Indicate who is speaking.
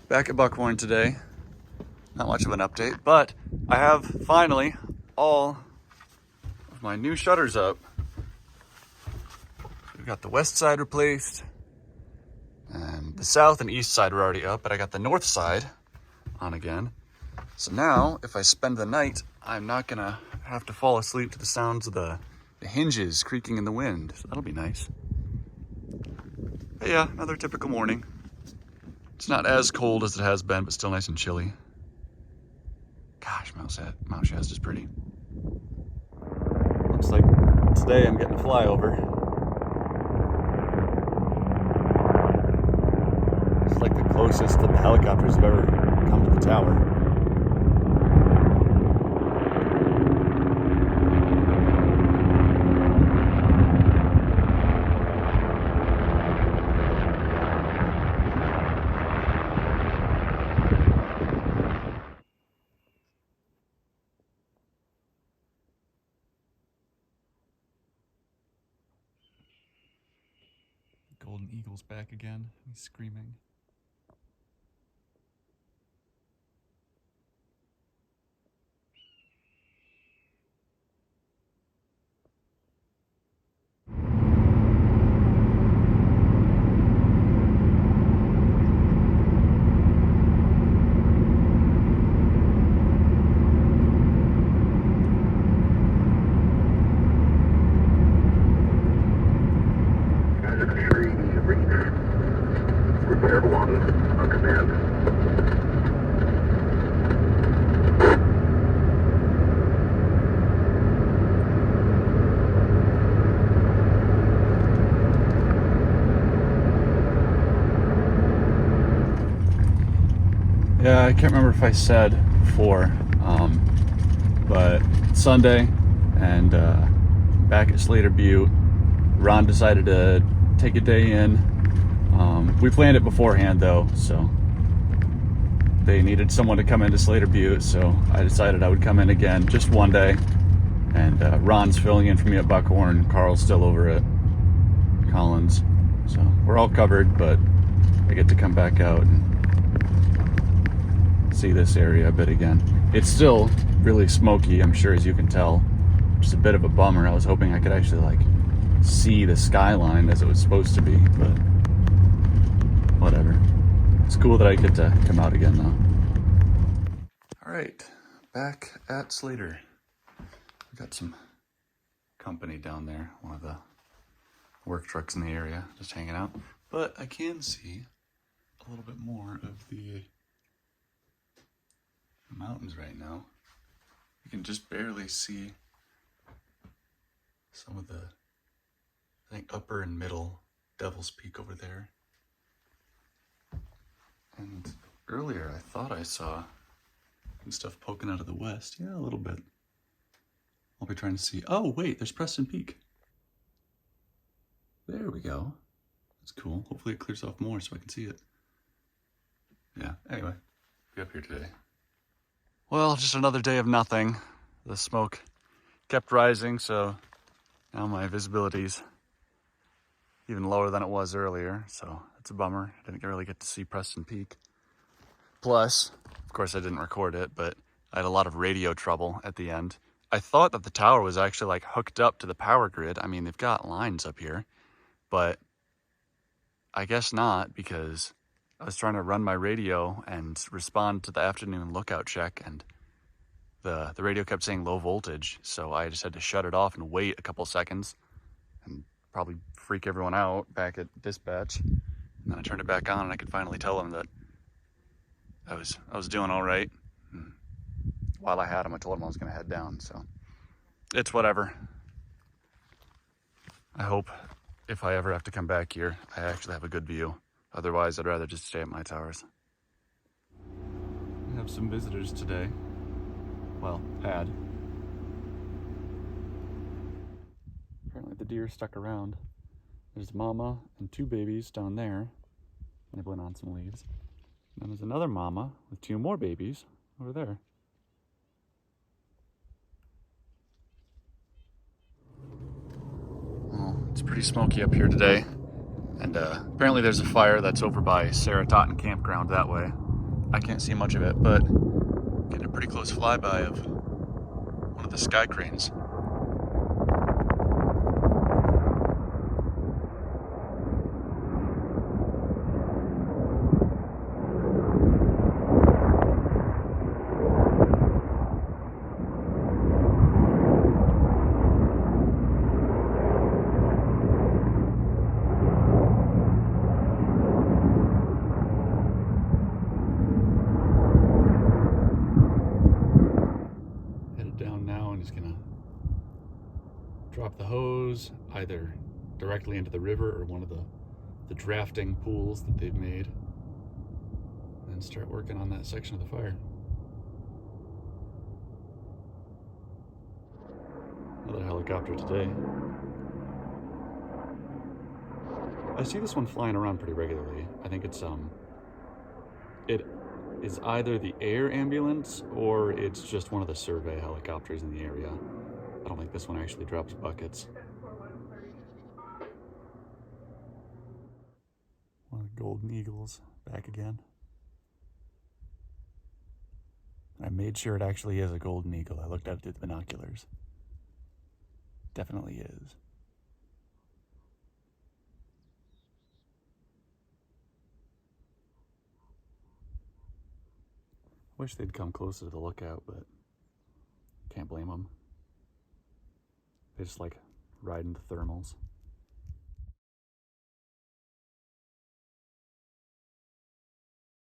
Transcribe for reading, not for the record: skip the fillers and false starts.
Speaker 1: Back at Buckhorn today. Not much of an update, but I have finally all of my new shutters up. We've got the west side replaced, and the south and east side were already up, but I got the north side on again. So now, if I spend the night, I'm not gonna have to fall asleep to the sounds of the hinges creaking in the wind. So that'll be nice. But yeah, another typical morning. It's not as cold as it has been, but still nice and chilly. Gosh, Mount Shasta is pretty. Looks like today I'm getting a flyover. It's like the closest that the helicopters have ever come to the tower. Golden Eagle's back again. He's screaming.
Speaker 2: Repair one on command.
Speaker 1: Yeah, I can't remember if I said before, but Sunday and back at Slater Butte, Ron decided to take a day in. We planned it beforehand though, so they needed someone to come into Slater Butte, so I decided I would come in again just one day. And Ron's filling in for me at Buckhorn, Carl's still over at Collins. So we're all covered, but I get to come back out and see this area a bit again. It's still really smoky, I'm sure, as you can tell. Just a bit of a bummer. I was hoping I could actually like see the skyline as it was supposed to be, but whatever. It's cool that I get to come out again though. All right, back at Slater. We got some company down there, one of the work trucks in the area, just hanging out. But I can see a little bit more of the mountains right now. You can just barely see some of the, I think, upper and middle Devil's Peak over there. And earlier I thought I saw some stuff poking out of the west. Yeah, a little bit. I'll be trying to see. Oh, wait, there's Preston Peak. There we go. That's cool. Hopefully it clears off more so I can see it. Yeah, anyway, be up here today. Well, just another day of nothing. The smoke kept rising, so now my visibility's even lower than it was earlier, so it's a bummer. I didn't really get to see Preston Peak. Plus, of course I didn't record it, but I had a lot of radio trouble at the end. I thought that the tower was actually like hooked up to the power grid. I mean, they've got lines up here, but I guess not, because I was trying to run my radio and respond to the afternoon lookout check, and the radio kept saying low voltage, so I just had to shut it off and wait a couple seconds and probably freak everyone out back at dispatch. And then I turned it back on and I could finally tell them that I was doing all right. And while I had them, I told them I was going to head down, so it's whatever. I hope if I ever have to come back here, I actually have a good view. Otherwise, I'd rather just stay at my towers. We have some visitors today. Well, had. Apparently the deer stuck around. There's mama and two babies down there, nibbling on some leaves. And then there's another mama with two more babies over there. Well, it's pretty smoky up here today. And apparently there's a fire that's over by Sarah Totten Campground that way. I can't see much of it, but getting a pretty close flyby of one of the sky cranes. Drop the hose either directly into the river or one of the drafting pools that they've made, and start working on that section of the fire. Another helicopter today. I see this one flying around pretty regularly. I think it is either the air ambulance or it's just one of the survey helicopters in the area. I don't think this one actually drops buckets. One of the golden eagles back again. I made sure it actually is a golden eagle. I looked at it through the binoculars. Definitely is. Wish they'd come closer to the lookout, but can't blame them. They just like riding the thermals.